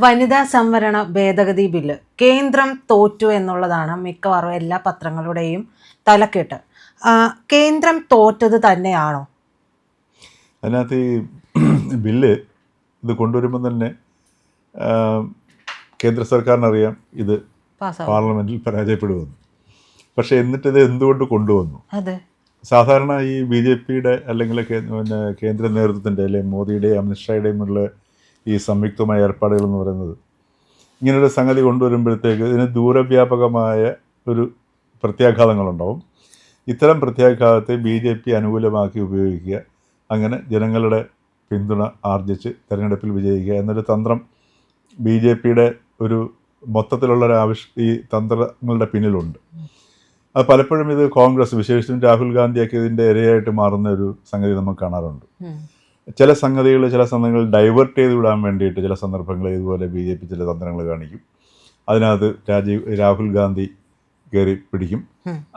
വനിതാ സംവരണ ഭേദഗതി ബില്ല് കേന്ദ്രം തോറ്റു എന്നുള്ളതാണ് മിക്കവാറും എല്ലാ പത്രങ്ങളുടെയും തലക്കെട്ട്. കേന്ദ്രം തോറ്റത് തന്നെയാണോ? അതിനകത്ത് ഈ ബില്ല് ഇത് കൊണ്ടുവരുമ്പോൾ തന്നെ കേന്ദ്ര സർക്കാരിനറിയാം ഇത് പാർലമെൻറ്റിൽ പരാജയപ്പെടുമെന്ന്. പക്ഷേ എന്നിട്ടിത് എന്തുകൊണ്ട് കൊണ്ടുവന്നു? സാധാരണ ഈ BJP-യുടെ അല്ലെങ്കിൽ കേന്ദ്ര നേതൃത്വത്തിൻ്റെ അല്ലെങ്കിൽ മോദിയുടെയും അമിത്ഷായുടെയും ഉള്ള ഈ സംയുക്തമായ ഏർപ്പാടുകൾ എന്ന് പറയുന്നത് ഇങ്ങനൊരു സംഗതി കൊണ്ടുവരുമ്പോഴത്തേക്ക് ഇതിന് ദൂരവ്യാപകമായ ഒരു പ്രത്യാഘാതങ്ങളുണ്ടാവും. ഇത്തരം പ്രത്യാഘാതത്തെ BJP അനുകൂലമാക്കി ഉപയോഗിക്കുക, അങ്ങനെ ജനങ്ങളുടെ പിന്തുണ ആർജിച്ച് തെരഞ്ഞെടുപ്പിൽ വിജയിക്കുക എന്നൊരു തന്ത്രം BJP-യുടെ ഒരു മൊത്തത്തിലുള്ളൊരു ഈ തന്ത്രങ്ങളുടെ പിന്നിലുണ്ട്. അത് പലപ്പോഴും ഇത് കോൺഗ്രസ്, വിശേഷിച്ചും രാഹുൽ ഗാന്ധിയൊക്കെ ഇതിൻ്റെ ഇരയായിട്ട് മാറുന്ന ഒരു സംഗതി നമുക്ക് കാണാറുണ്ട്. ചില സന്ദർഭങ്ങളിൽ ഡൈവേർട്ട് ചെയ്ത് വിടാൻ വേണ്ടിയിട്ട് ചില സന്ദർഭങ്ങളിൽ ഇതുപോലെ BJP ചില തന്ത്രങ്ങൾ കാണിക്കും. അതിനകത്ത് രാഹുൽ ഗാന്ധി കയറി പിടിക്കും.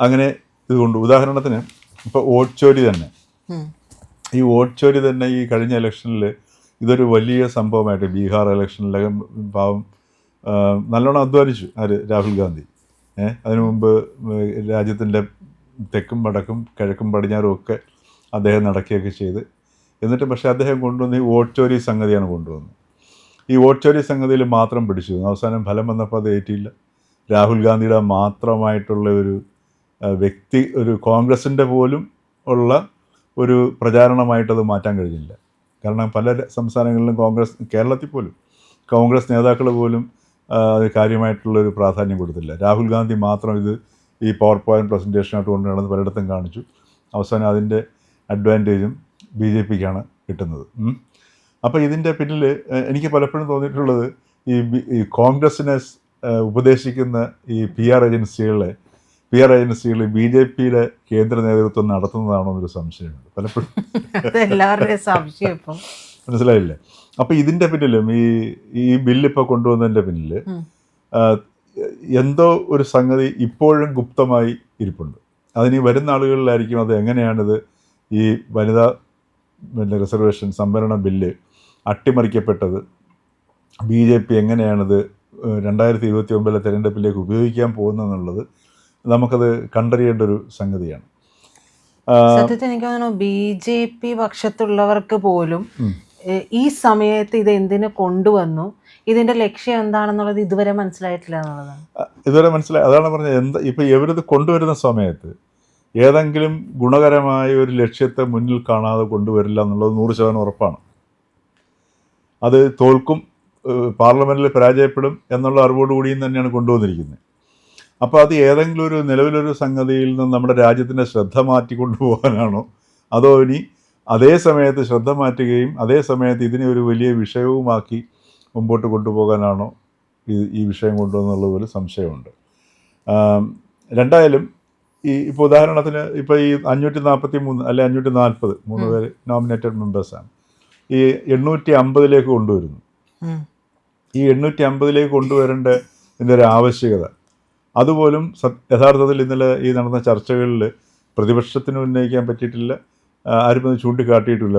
അങ്ങനെ ഇതുകൊണ്ട് ഉദാഹരണത്തിന് ഇപ്പോൾ വോട്ട് ചോരി തന്നെ ഈ കഴിഞ്ഞ ഇലക്ഷനിൽ ഇതൊരു വലിയ സംഭവമായിട്ട് ബീഹാർ ഇലക്ഷനിലൊക്കെ പാവം നല്ലോണം അധ്വാനിച്ചു രാഹുൽ ഗാന്ധി. അതിനു മുമ്പ് രാജ്യത്തിൻ്റെ തെക്കും വടക്കും കിഴക്കും പടിഞ്ഞാറും ഒക്കെ അദ്ദേഹം നടക്കുകയൊക്കെ ചെയ്ത്, എന്നിട്ട് പക്ഷേ അദ്ദേഹം കൊണ്ടുവന്ന് ഈ വോട്ട് ചോരി സംഗതിയാണ് കൊണ്ടുവന്നത്. ഈ വോട്ട് ചോരി സംഗതിയിൽ മാത്രം പിടിച്ചു. അവസാനം ഫലം വന്നപ്പോൾ അത് ഏറ്റിയില്ല. രാഹുൽ ഗാന്ധിയുടെ മാത്രമായിട്ടുള്ള ഒരു വ്യക്തി, ഒരു കോൺഗ്രസിൻ്റെ പോലും ഉള്ള ഒരു പ്രചാരണമായിട്ടത് മാറ്റാൻ കഴിഞ്ഞില്ല. കാരണം പല സംസ്ഥാനങ്ങളിലും കേരളത്തിൽ പോലും കോൺഗ്രസ് നേതാക്കൾ പോലും കാര്യമായിട്ടുള്ളൊരു പ്രാധാന്യം കൊടുത്തില്ല. രാഹുൽ ഗാന്ധി മാത്രം ഇത് ഈ പവർ പോയിൻറ്റ് പ്രസൻറ്റേഷനായിട്ട് കൊണ്ടുവന്ന് പലയിടത്തും കാണിച്ചു. അവസാനം അതിൻ്റെ അഡ്വാൻറ്റേജും BJP-ക്കാണ് കിട്ടുന്നത്. അപ്പോൾ ഇതിൻ്റെ പിന്നിൽ എനിക്ക് പലപ്പോഴും തോന്നിയിട്ടുള്ളത് ഈ കോൺഗ്രസ്സിനെ ഉപദേശിക്കുന്ന ഈ PR ഏജൻസികൾ BJP-യുടെ കേന്ദ്ര നേതൃത്വം നടത്തുന്നതാണോ എന്നൊരു സംശയമുണ്ട് പലപ്പോഴും. എല്ലാവരുടെയും സംശയം ഇപ്പം മനസ്സിലായില്ലേ? അപ്പോൾ ഇതിൻ്റെ പിന്നിലും ഈ ബില്ലിപ്പോൾ കൊണ്ടുവന്നതിൻ്റെ പിന്നിൽ എന്തോ ഒരു സംഗതി ഇപ്പോഴും ഗുപ്തമായി ഇരിപ്പുണ്ട്. അതിന് വരുന്ന ആളുകളിലായിരിക്കും അത് എങ്ങനെയാണിത് ഈ വനിതാ റിസർവേഷൻ സംവരണ ബില്ല് അട്ടിമറിക്കപ്പെട്ടത്, BJP എങ്ങനെയാണിത് 2029 തെരഞ്ഞെടുപ്പിലേക്ക് ഉപയോഗിക്കാൻ പോകുന്നതെന്നുള്ളത് നമുക്കത് കണ്ടറിയേണ്ട ഒരു സംഗതിയാണ്. സത്യത്തിൽ എനിക്ക് തോന്നുന്നു BJP പക്ഷത്തുള്ളവർക്ക് പോലും ഈ സമയത്ത് ഇത് എന്തിനു കൊണ്ടുവന്നു, ഇതിന്റെ ലക്ഷ്യം എന്താണെന്നുള്ളത് ഇതുവരെ മനസ്സിലായിട്ടില്ല എന്നുള്ളതാണ്. അതാണ് പറഞ്ഞത്. ഇപ്പം ഇവരിത് കൊണ്ടുവരുന്ന സമയത്ത് ഏതെങ്കിലും ഗുണകരമായ ഒരു ലക്ഷ്യത്തെ മുന്നിൽ കാണാതെ കൊണ്ടുവരില്ല എന്നുള്ളത് 100% ഉറപ്പാണ്. അത് തോൽക്കും, പാർലമെൻറ്റിൽ പരാജയപ്പെടും എന്നുള്ള അറിവോടുകൂടിയും തന്നെയാണ് കൊണ്ടുവന്നിരിക്കുന്നത്. അപ്പോൾ അത് ഏതെങ്കിലും ഒരു നിലവിലൊരു സംഗതിയിൽ നിന്ന് നമ്മുടെ രാജ്യത്തിൻ്റെ ശ്രദ്ധ മാറ്റി കൊണ്ടുപോകാനാണോ, അതോ ഇനി അതേ സമയത്ത് ശ്രദ്ധ മാറ്റുകയും അതേ സമയത്ത് ഇതിനെ ഒരു വലിയ വിഷയവുമാക്കി മുമ്പോട്ട് കൊണ്ടുപോകാനാണോ ഈ വിഷയം കൊണ്ടുവന്നുള്ളത് ഒരു സംശയമുണ്ട്. രണ്ടായാലും ഇപ്പോൾ ഉദാഹരണത്തിന് ഇപ്പോൾ ഈ 543 അല്ലെ 540 3 പേര് നോമിനേറ്റഡ് മെമ്പേഴ്സാണ്. ഈ 850 കൊണ്ടുവരുന്നു. ഈ 850 കൊണ്ടുവരേണ്ട ഇതിൻ്റെ ഒരു ആവശ്യകത അതുപോലും യഥാർത്ഥത്തിൽ ഇന്നലെ ഈ നടന്ന ചർച്ചകളിൽ പ്രതിപക്ഷത്തിന് ഉന്നയിക്കാൻ പറ്റിയിട്ടില്ല, ആരും അത് ചൂണ്ടിക്കാട്ടിയിട്ടില്ല.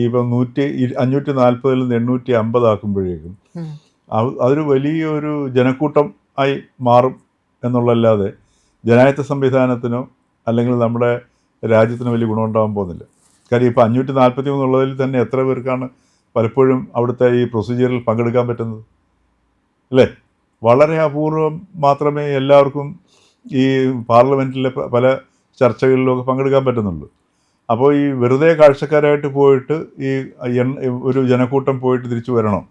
ഇപ്പം 540 നിന്ന് 850 ആക്കുമ്പോഴേക്കും അതൊരു വലിയൊരു ജനക്കൂട്ടം ആയി മാറും എന്നുള്ളതല്ലാതെ ജനായത്ത സംവിധാനത്തിനോ അല്ലെങ്കിൽ നമ്മുടെ രാജ്യത്തിനോ വലിയ ഗുണമുണ്ടാകാൻ പോകുന്നില്ല. കാര്യം ഇപ്പോൾ 543 ഉള്ളതിൽ തന്നെ എത്ര പേർക്കാണ് പലപ്പോഴും അവിടുത്തെ ഈ പ്രൊസീജിയറിൽ പങ്കെടുക്കാൻ പറ്റുന്നത്? അല്ലേ? വളരെ അപൂർവം മാത്രമേ എല്ലാവർക്കും ഈ പാർലമെൻറ്റിലെ പല ചർച്ചകളിലൊക്കെ പങ്കെടുക്കാൻ പറ്റുന്നുള്ളൂ. അപ്പോൾ ഈ വെറുതെ കാഴ്ചക്കാരായിട്ട് പോയിട്ട് ഈ ഒരു ജനക്കൂട്ടം പോയിട്ട് തിരിച്ചു വരണം.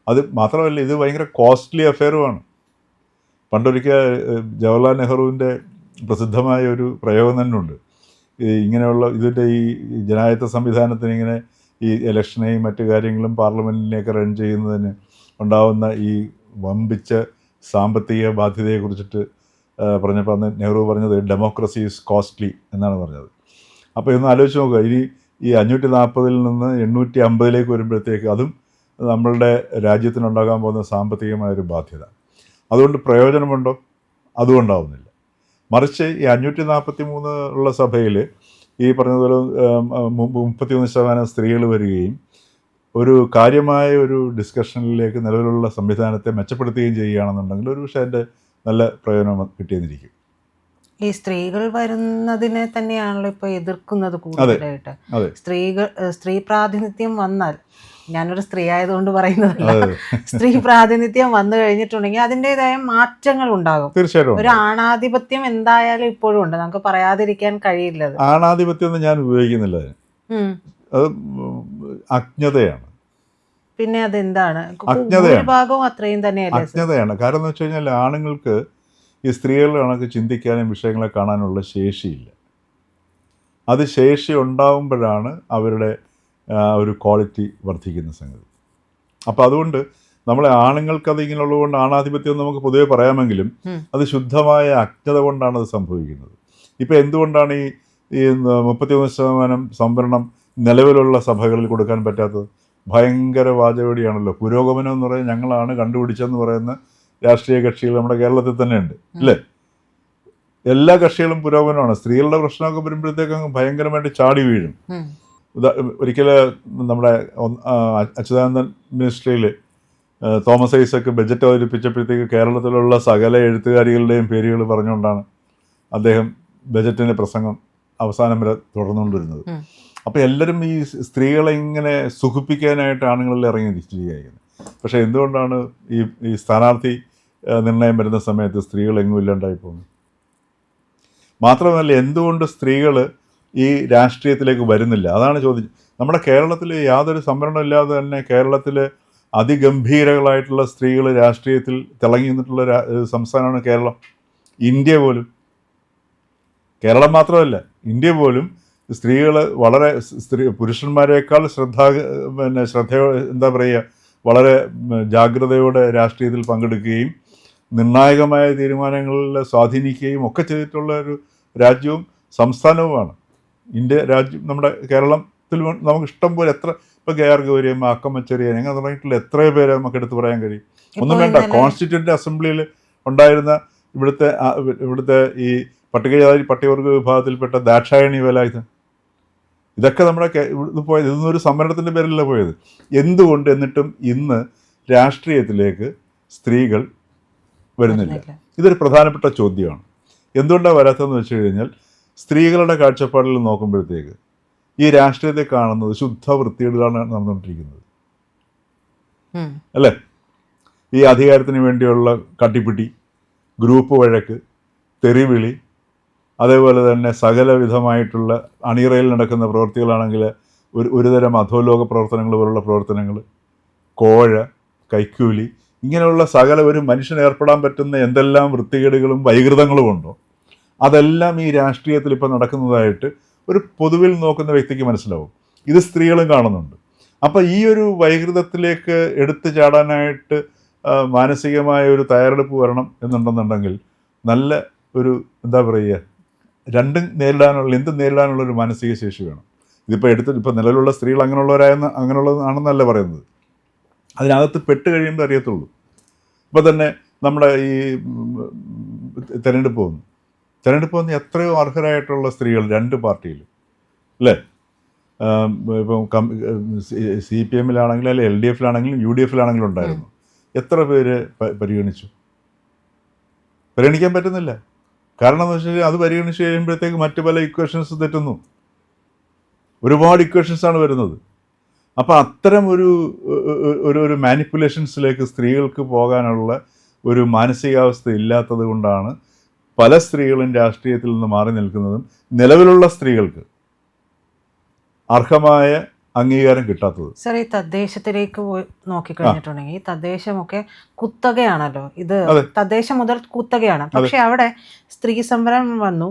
അത് മാത്രമല്ല, ഇത് ഭയങ്കര കോസ്റ്റ്ലി അഫെയറുമാണ്. പണ്ടൊരിക്കൽ ജവഹർലാൽ നെഹ്റുവിൻ്റെ പ്രസിദ്ധമായ ഒരു പ്രയോഗം തന്നെ ഉണ്ട്. ഇങ്ങനെയുള്ള ഇതിൻ്റെ ഈ ജനായത്ത സംവിധാനത്തിന് ഇങ്ങനെ ഈ ഇലക്ഷനെയും മറ്റു കാര്യങ്ങളും പാർലമെൻറ്റിനെയൊക്കെ റൺ ചെയ്യുന്നതിന് ഉണ്ടാകുന്ന ഈ വമ്പിച്ച സാമ്പത്തിക ബാധ്യതയെക്കുറിച്ചിട്ട് പറഞ്ഞപ്പോൾ അന്ന് നെഹ്റു പറഞ്ഞത് ഡെമോക്രസി ഈസ് കോസ്റ്റ്ലി എന്നാണ് പറഞ്ഞത്. അപ്പോൾ ഇതൊന്ന് ആലോചിച്ച് നോക്കുക, ഈ 540 നിന്ന് 850 വരുമ്പോഴത്തേക്ക് അതും നമ്മളുടെ രാജ്യത്തിനുണ്ടാകാൻ പോകുന്ന സാമ്പത്തികമായൊരു ബാധ്യത. അതുകൊണ്ട് പ്രയോജനമുണ്ടോ? അതും ഉണ്ടാവുന്നില്ല. മറിച്ച് ഈ 543 ഉള്ള സഭയിൽ ഈ പറഞ്ഞതുപോലെ 33% സ്ത്രീകൾ വരികയും ഒരു കാര്യമായ ഒരു ഡിസ്കഷനിലേക്ക് നിലവിലുള്ള സംവിധാനത്തെ മെച്ചപ്പെടുത്തുകയും ചെയ്യുകയാണെന്നുണ്ടെങ്കിൽ ഒരു പക്ഷേ അതിൻ്റെ നല്ല പ്രയോജനം കിട്ടിയെന്നിരിക്കും. ഈ സ്ത്രീകൾ വരുന്നതിനെ തന്നെയാണല്ലോ ഇപ്പോൾ എതിർക്കുന്നത് കൂടുതലായിട്ട്. സ്ത്രീ പ്രാതിനിധ്യം വന്നാൽ, ഞാനൊരു സ്ത്രീ ആയതുകൊണ്ട് പറയുന്നതല്ല, സ്ത്രീ പ്രാതിനിധ്യം വന്നു കഴിഞ്ഞിട്ടുണ്ടെങ്കിൽ അതിൻ്റെതായ മാറ്റങ്ങൾ ഉണ്ടാകും. തീർച്ചയായിട്ടും ഒരു ആണാധിപത്യം എന്തായാലും ഇപ്പോഴും ഉണ്ട്, നമുക്ക് പറയാതിരിക്കാൻ കഴിയില്ല. ആണാധിപത്യം ഒന്നും ഞാൻ ഉപയോഗിക്കുന്നില്ല, അത് അജ്ഞതയാണ്. പിന്നെ അതെന്താണ്? ഭൂരിഭാഗവും അത്രയും തന്നെയല്ലേ? അജ്ഞതയാണ്. കാരണം എന്ന് വെച്ച് കഴിഞ്ഞാൽ ആണുങ്ങൾക്ക് ഈ സ്ത്രീകളുടെ കണക്ക് ചിന്തിക്കാനും വിഷയങ്ങളെ കാണാനുള്ള ശേഷിയില്ല. അത് ശേഷി ഉണ്ടാകുമ്പോഴാണ് അവരുടെ ഒരു ക്വാളിറ്റി വർദ്ധിക്കുന്ന സംഗതി. അപ്പോൾ അതുകൊണ്ട് നമ്മളെ ആണുങ്ങൾക്കത് ഇങ്ങനെയുള്ളതുകൊണ്ട് ആണാധിപത്യം നമുക്ക് പൊതുവെ പറയാമെങ്കിലും അത് ശുദ്ധമായ അജ്ഞത കൊണ്ടാണ് അത് സംഭവിക്കുന്നത്. ഇപ്പോൾ എന്തുകൊണ്ടാണ് ഈ 33% സംവരണം നിലവിലുള്ള സഭകളിൽ കൊടുക്കാൻ പറ്റാത്തത്? ഭയങ്കര വാചകടിയാണല്ലോ. പുരോഗമനം എന്ന് പറയുന്നത് ഞങ്ങളാണ് കണ്ടുപിടിച്ചെന്ന് പറയുന്ന രാഷ്ട്രീയ കക്ഷികൾ നമ്മുടെ കേരളത്തിൽ തന്നെ ഉണ്ട്, അല്ലേ? എല്ലാ കക്ഷികളും പുരോഗമനമാണ്. സ്ത്രീകളുടെ പ്രശ്നമൊക്കെ വരുമ്പോഴത്തേക്ക് ഭയങ്കരമായിട്ട് ചാടി വീഴും. ഒരിക്കൽ നമ്മുടെ അച്യുതാനന്ദൻ മിനിസ്ട്രിയിൽ തോമസ് ഐസക്ക് ബഡ്ജറ്റ് അവതരിപ്പിച്ചപ്പോഴത്തേക്ക് കേരളത്തിലുള്ള സകല എഴുത്തുകാരികളുടെയും പേരുകൾ പറഞ്ഞുകൊണ്ടാണ് അദ്ദേഹം ബജറ്റിൻ്റെ പ്രസംഗം അവസാനം വരെ തുടർന്നുകൊണ്ടിരുന്നത്. അപ്പോൾ എല്ലാവരും ഈ സ്ത്രീകളെ ഇങ്ങനെ സുഖിപ്പിക്കാനായിട്ട് ആണുങ്ങളിൽ ഇറങ്ങി തിരിച്ചിരിക്കുകയായിരുന്നു. പക്ഷേ എന്തുകൊണ്ടാണ് ഈ സ്ഥാനാർത്ഥി നിർണയം വരുന്ന സമയത്ത് സ്ത്രീകൾ എങ്ങും ഇല്ലാണ്ടായി പോകുന്നത്? മാത്രമല്ല, എന്തുകൊണ്ട് സ്ത്രീകൾ ഈ രാഷ്ട്രീയത്തിലേക്ക് വരുന്നില്ല? അതാണ് ചോദ്യം. നമ്മുടെ കേരളത്തിൽ യാതൊരു സംവരണമില്ലാതെ തന്നെ കേരളത്തിൽ അതിഗംഭീരങ്ങളായിട്ടുള്ള സ്ത്രീകൾ രാഷ്ട്രീയത്തിൽ തിളങ്ങി നിന്നിട്ടുള്ള സംസ്ഥാനമാണ് കേരളം. ഇന്ത്യ പോലും, കേരളം മാത്രമല്ല ഇന്ത്യ പോലും സ്ത്രീകൾ വളരെ പുരുഷന്മാരെക്കാൾ എന്താ പറയുക, വളരെ ജാഗ്രതയോടെ രാഷ്ട്രീയത്തിൽ പങ്കെടുക്കുകയും നിർണായകമായ തീരുമാനങ്ങളിൽ സ്വാധീനിക്കുകയും ഒക്കെ ചെയ്തിട്ടുള്ള ഒരു രാജ്യവും സംസ്ഥാനവുമാണ് ഇന്ത്യ രാജ്യം. നമ്മുടെ കേരളത്തിൽ നമുക്ക് ഇഷ്ടം പോലെ എത്ര, ഇപ്പോൾ കെ ആർ ഗൗരിയമ്മ, അക്കമ്മച്ചെറിയൻ, അങ്ങനെ തുടങ്ങിയിട്ടുള്ള എത്രയോ പേരെ നമുക്ക് എടുത്ത് പറയാൻ കഴിയും. ഒന്നും വേണ്ട, കോൺസ്റ്റിറ്റ്യൂൻ്റ് അസംബ്ലിയിൽ ഉണ്ടായിരുന്ന ഇവിടുത്തെ ഈ പട്ടികജാതി പട്ടികവർഗ വിഭാഗത്തിൽപ്പെട്ട ദാക്ഷായണി വേലായുധൻ, ഇതൊക്കെ നമ്മുടെ ഇത് പോയത് ഇതൊന്നും ഒരു സംവരണത്തിൻ്റെ പേരിലല്ല പോയത്. എന്തുകൊണ്ട് എന്നിട്ടും ഇന്ന് രാഷ്ട്രീയത്തിലേക്ക് സ്ത്രീകൾ വരുന്നില്ല? ഇതൊരു പ്രധാനപ്പെട്ട ചോദ്യമാണ്. എന്തുകൊണ്ടാണ് വരാത്തതെന്ന് വെച്ച് കഴിഞ്ഞാൽ സ്ത്രീകളുടെ കാഴ്ചപ്പാടിൽ നോക്കുമ്പോഴത്തേക്ക് ഈ രാഷ്ട്രീയത്തെ കാണുന്നത് ശുദ്ധ വൃത്തികേടുകളാണ് നടന്നുകൊണ്ടിരിക്കുന്നത്, അല്ലേ? ഈ അധികാരത്തിന് വേണ്ടിയുള്ള കട്ടിപ്പിടി, ഗ്രൂപ്പ് വഴക്ക്, തെറിവിളി, അതേപോലെ തന്നെ സകലവിധമായിട്ടുള്ള അണിയറയിൽ നടക്കുന്ന പ്രവൃത്തികളാണെങ്കിൽ ഒരുതരം അധോലോക പ്രവർത്തനങ്ങൾ പോലുള്ള പ്രവർത്തനങ്ങൾ, കോഴ, കൈക്കൂലി, ഇങ്ങനെയുള്ള സകല ഒരു മനുഷ്യന് ഏർപ്പെടാൻ പറ്റുന്ന എന്തെല്ലാം വൃത്തികേടുകളും വൈകൃതങ്ങളും ഉണ്ടോ അതെല്ലാം ഈ രാഷ്ട്രീയത്തിൽ ഇപ്പോൾ നടക്കുന്നതായിട്ട് ഒരു പൊതുവിൽ നോക്കുന്ന വ്യക്തിക്ക് മനസ്സിലാവും. ഇത് സ്ത്രീകളും കാണുന്നുണ്ട്. അപ്പോൾ ഈ ഒരു വൈകൃതത്തിലേക്ക് എടുത്തു ചാടാനായിട്ട് മാനസികമായ ഒരു തയ്യാറെടുപ്പ് വരണം എന്നുണ്ടെന്നുണ്ടെങ്കിൽ നല്ല ഒരു എന്താ പറയുക, എന്തും നേരിടാനുള്ള ഒരു മാനസിക ശേഷി വേണം. ഇപ്പോൾ നിലവിലുള്ള സ്ത്രീകൾ അങ്ങനെയുള്ളതാണെന്നല്ല പറയുന്നത്, അതിനകത്ത് പെട്ട് കഴിയുമ്പോൾ അറിയത്തുള്ളൂ. ഇപ്പോൾ തന്നെ നമ്മുടെ ഈ തിരഞ്ഞെടുപ്പ് വന്ന് എത്രയോ അർഹരായിട്ടുള്ള സ്ത്രീകൾ രണ്ട് പാർട്ടിയിലും, അല്ലേ? ഇപ്പം CPM-ലാണെങ്കിലും അല്ലെങ്കിൽ LDF-ലാണെങ്കിലും UDF-ലാണെങ്കിലും ഉണ്ടായിരുന്നു. എത്ര പേര് പരിഗണിക്കാൻ പറ്റുന്നില്ല. കാരണം എന്ന് വെച്ച് കഴിഞ്ഞാൽ അത് പരിഗണിച്ച് കഴിയുമ്പോഴത്തേക്ക് മറ്റ് പല ഇക്വേഷൻസ് തെറ്റുന്നു. ഒരുപാട് ഇക്വേഷൻസാണ് വരുന്നത്. അപ്പോൾ അത്തരം ഒരു മാനിപ്പുലേഷൻസിലേക്ക് സ്ത്രീകൾക്ക് പോകാനുള്ള ഒരു മാനസികാവസ്ഥ ഇല്ലാത്തത് കൊണ്ടാണ് പല സ്ത്രീകളും രാഷ്ട്രീയത്തിൽ നിന്ന് മാറി നിൽക്കുന്നതും നിലവിലുള്ള സ്ത്രീകൾക്ക് അർഹമായ അംഗീകാരം കിട്ടാത്തത്. സാർ, ഈ തദ്ദേശത്തിലേക്ക് നോക്കിക്കഴിഞ്ഞിട്ടുണ്ടെങ്കിൽ തദ്ദേശമൊക്കെ കുത്തകയാണല്ലോ. ഇത് തദ്ദേശം മുതൽ കുത്തകയാണ്. പക്ഷെ അവിടെ സ്ത്രീ സംവരണം വന്നു,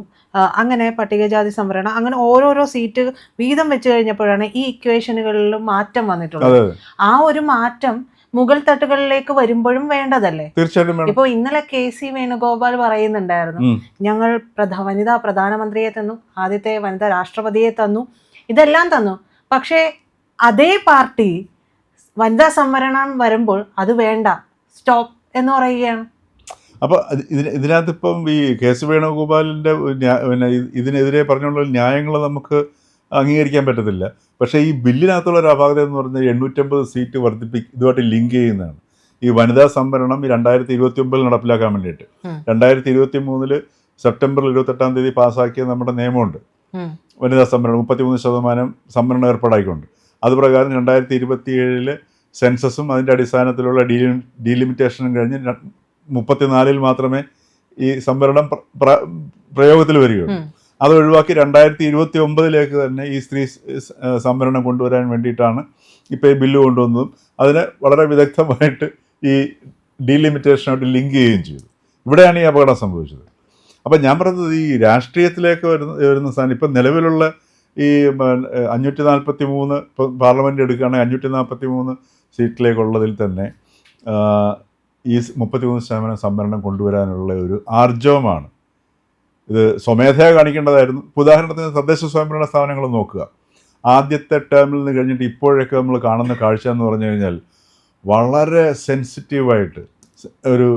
അങ്ങനെ പട്ടികജാതി സംവരണം, അങ്ങനെ ഓരോരോ സീറ്റ് വീതം വെച്ച് കഴിഞ്ഞപ്പോഴാണ് ഈ ഇക്വേഷനുകളിൽ മാറ്റം വന്നിട്ടുള്ളത്. ആ ഒരു മാറ്റം മുകൾ തട്ടുകളിലേക്ക് വരുമ്പോഴും വേണ്ടതല്ലേ? തീർച്ചയായിട്ടും. ഇപ്പോൾ ഇന്നലെ KC വേണുഗോപാൽ പറയുന്നുണ്ടായിരുന്നു, ഞങ്ങൾ വനിതാ പ്രധാനമന്ത്രിയെ തന്നു, ആദ്യത്തെ വനിതാ രാഷ്ട്രപതിയെ തന്നു, ഇതെല്ലാം തന്നു. പക്ഷേ അതേ പാർട്ടി വനിതാ സംവരണം വരുമ്പോൾ അത് വേണ്ട, സ്റ്റോപ്പ് എന്ന് പറയുകയാണ്. അപ്പോൾ ഇതിനകത്തിപ്പം ഈ KC വേണുഗോപാലിൻ്റെ പിന്നെ ഇതിനെതിരെ പറഞ്ഞുള്ള ന്യായങ്ങൾ നമുക്ക് അംഗീകരിക്കാൻ പറ്റത്തില്ല. പക്ഷേ ഈ ബില്ലിനകത്തുള്ള ഒരു അപാകത എന്ന് പറഞ്ഞാൽ 850 സീറ്റ് ഇതുമായിട്ട് ലിങ്ക് ചെയ്യുന്നതാണ്. ഈ വനിതാ സംവരണം ഈ 2029 നടപ്പിലാക്കാൻ വേണ്ടിയിട്ട് 2023 സെപ്റ്റംബർ 28 പാസ്സാക്കിയ നമ്മുടെ നിയമമുണ്ട്. വനിതാ സംവരണം 33% സംവരണം ഏർപ്പാടായിക്കൊണ്ട് അത് പ്രകാരം 2027 സെൻസസും അതിൻ്റെ അടിസ്ഥാനത്തിലുള്ള ഡീലിമിറ്റേഷനും കഴിഞ്ഞ് 34 മാത്രമേ ഈ സംവരണം പ്രയോഗത്തിൽ വരികയുള്ളൂ. അത് ഒഴിവാക്കി 2029 തന്നെ ഈ സ്ത്രീ സംവരണം കൊണ്ടുവരാൻ വേണ്ടിയിട്ടാണ് ഇപ്പോൾ ഈ ബില്ല് കൊണ്ടുവന്നതും അതിന് വളരെ വിദഗ്ധമായിട്ട് ഈ ഡീലിമിറ്റേഷനായിട്ട് ലിങ്ക് ചെയ്യുകയും ചെയ്തു. ഇവിടെയാണ് ഈ അപകടം സംഭവിച്ചത്. അപ്പം ഞാൻ പറഞ്ഞത് ഈ രാഷ്ട്രീയത്തിലേക്ക് വരുന്ന സ്ഥാനം ഇപ്പം നിലവിലുള്ള ഈ 543 പാർലമെൻറ്റ് എടുക്കുകയാണെങ്കിൽ 543 സീറ്റിലേക്കുള്ളതിൽ തന്നെ ഈ 33% സംവരണം കൊണ്ടുവരാനുള്ള ഒരു ആർജവമാണ്. ഇത് സ്വമേധയാ കാണിക്കേണ്ടതായിരുന്നു. ഉദാഹരണത്തിന് തദ്ദേശ സ്വയംഭരണ സ്ഥാപനങ്ങൾ നോക്കുക. ആദ്യത്തെ ടേമിൽ നിന്ന് കഴിഞ്ഞിട്ട് ഇപ്പോഴൊക്കെ നമ്മൾ കാണുന്ന കാഴ്ച എന്ന് പറഞ്ഞു കഴിഞ്ഞാൽ വളരെ സെൻസിറ്റീവായിട്ട് ഒരു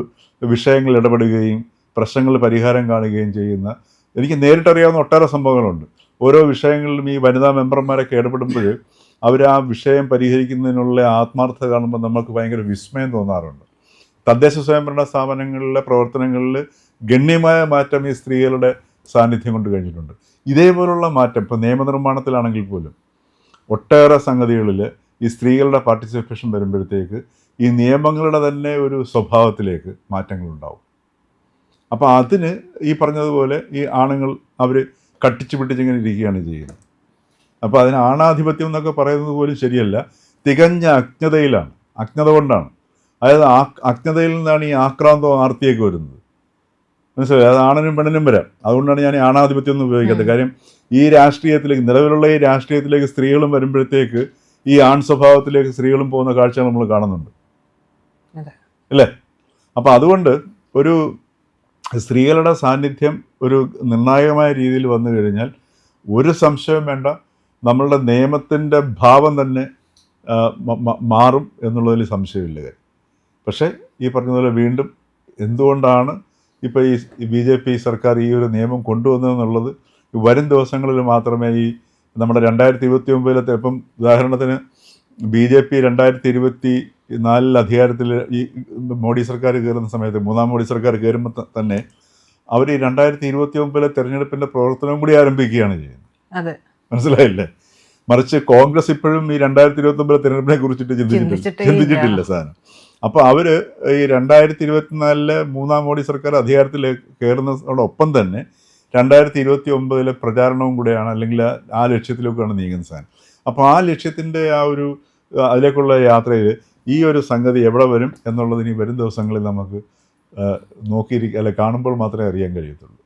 വിഷയങ്ങൾ ഇടപെടുകയും പ്രശ്നങ്ങൾ പരിഹാരം കാണുകയും ചെയ്യുന്ന, എനിക്ക് നേരിട്ടറിയാവുന്ന ഒട്ടേറെ സംഭവങ്ങളുണ്ട്. ഓരോ വിഷയങ്ങളിലും ഈ വനിതാ മെമ്പർമാരൊക്കെ ഇടപെടുമ്പോൾ അവർ ആ വിഷയം പരിഹരിക്കുന്നതിനുള്ള ആത്മാർത്ഥത കാണുമ്പോൾ നമുക്ക് ഭയങ്കര വിസ്മയം തോന്നാറുണ്ട്. തദ്ദേശ സ്വയംഭരണ സ്ഥാപനങ്ങളിലെ പ്രവർത്തനങ്ങളിൽ ഗണ്യമായ മാറ്റം ഈ സ്ത്രീകളുടെ സാന്നിധ്യം കൊണ്ട് കഴിഞ്ഞിട്ടുണ്ട്. ഇതേപോലുള്ള മാറ്റം ഇപ്പോൾ നിയമനിർമ്മാണത്തിലാണെങ്കിൽ പോലും ഒട്ടേറെ സംഗതികളിൽ ഈ സ്ത്രീകളുടെ പാർട്ടിസിപ്പേഷൻ വരുമ്പോഴത്തേക്ക് ഈ നിയമങ്ങളുടെ തന്നെ ഒരു സ്വഭാവത്തിലേക്ക് മാറ്റങ്ങളുണ്ടാവും. അപ്പോൾ അതിന് ഈ പറഞ്ഞതുപോലെ ഈ ആണുങ്ങൾ അവർ കട്ടിച്ചു പിടിച്ചിങ്ങനെ ഇരിക്കുകയാണ് ചെയ്യുന്നത്. അപ്പോൾ അതിന് ആണാധിപത്യം എന്നൊക്കെ പറയുന്നത് പോലും ശരിയല്ല, തികഞ്ഞ അജ്ഞതയിലാണ്, അജ്ഞത കൊണ്ടാണ്. അതായത് അജ്ഞതയിൽ നിന്നാണ് ഈ ആക്രാന്തവും ആർത്തിയൊക്കെ വരുന്നത്. മനസ്സിലായി? അത് ആണിനും പെണ്ണിനും വരാം. അതുകൊണ്ടാണ് ഞാൻ ഈ ആണാധിപത്യം ഒന്നും ഉപയോഗിക്കാത്തത്. കാര്യം ഈ രാഷ്ട്രീയത്തിലേക്ക്, നിലവിലുള്ള ഈ രാഷ്ട്രീയത്തിലേക്ക് സ്ത്രീകളും വരുമ്പോഴത്തേക്ക് ഈ ആൺ സ്വഭാവത്തിലേക്ക് സ്ത്രീകളും പോകുന്ന കാഴ്ചകൾ നമ്മൾ കാണുന്നുണ്ട്, അല്ലേ? അപ്പോൾ അതുകൊണ്ട് ഒരു സ്ത്രീകളുടെ സാന്നിധ്യം ഒരു നിർണായകമായ രീതിയിൽ വന്നു കഴിഞ്ഞാൽ ഒരു സംശയം വേണ്ട, നമ്മളുടെ നിയമത്തിൻ്റെ ഭാവം തന്നെ മാറും എന്നുള്ളതിൽ സംശയമില്ല. പക്ഷേ ഈ പറഞ്ഞതുപോലെ വീണ്ടും എന്തുകൊണ്ടാണ് ഇപ്പോൾ ഈ BJP സർക്കാർ ഈ ഒരു നിയമം കൊണ്ടുവന്നതെന്നുള്ളത് വരും ദിവസങ്ങളിൽ മാത്രമേ ഈ നമ്മുടെ 2029 ഇപ്പം ഉദാഹരണത്തിന് BJP 2024 അധികാരത്തിൽ ഈ മോഡി സർക്കാർ കയറുന്ന സമയത്ത്, മൂന്നാം മോഡി സർക്കാർ കയറുമ്പോൾ തന്നെ അവർ ഈ 2029 തെരഞ്ഞെടുപ്പിൻ്റെ പ്രവർത്തനവും കൂടി ആരംഭിക്കുകയാണ് ചെയ്യുന്നത്. മനസ്സിലായില്ലേ? മറിച്ച് കോൺഗ്രസ് ഇപ്പോഴും ഈ 2029 തെരഞ്ഞെടുപ്പിനെ കുറിച്ചിട്ട് ചിന്തിച്ചിട്ടില്ല സാധനം. അപ്പോൾ അവർ ഈ 2024 മൂന്നാം മോഡി സർക്കാർ അധികാരത്തിൽ കയറുന്നതോടൊപ്പം തന്നെ 2029 പ്രചാരണവും കൂടെയാണ്, അല്ലെങ്കിൽ ആ ലക്ഷ്യത്തിലേക്കാണ് നീങ്ങുന്ന സാധനം. അപ്പോൾ ആ ലക്ഷ്യത്തിൻ്റെ ആ ഒരു അതിലേക്കുള്ള യാത്രയിൽ ഈ ഒരു സംഗതി എവിടെ വരും എന്നുള്ളതിന് വരും ദിവസങ്ങളിൽ നമുക്ക് നോക്കിയിരിക്കുക, അല്ലെ കാണുമ്പോൾ മാത്രമേ അറിയാൻ കഴിയത്തുള്ളൂ.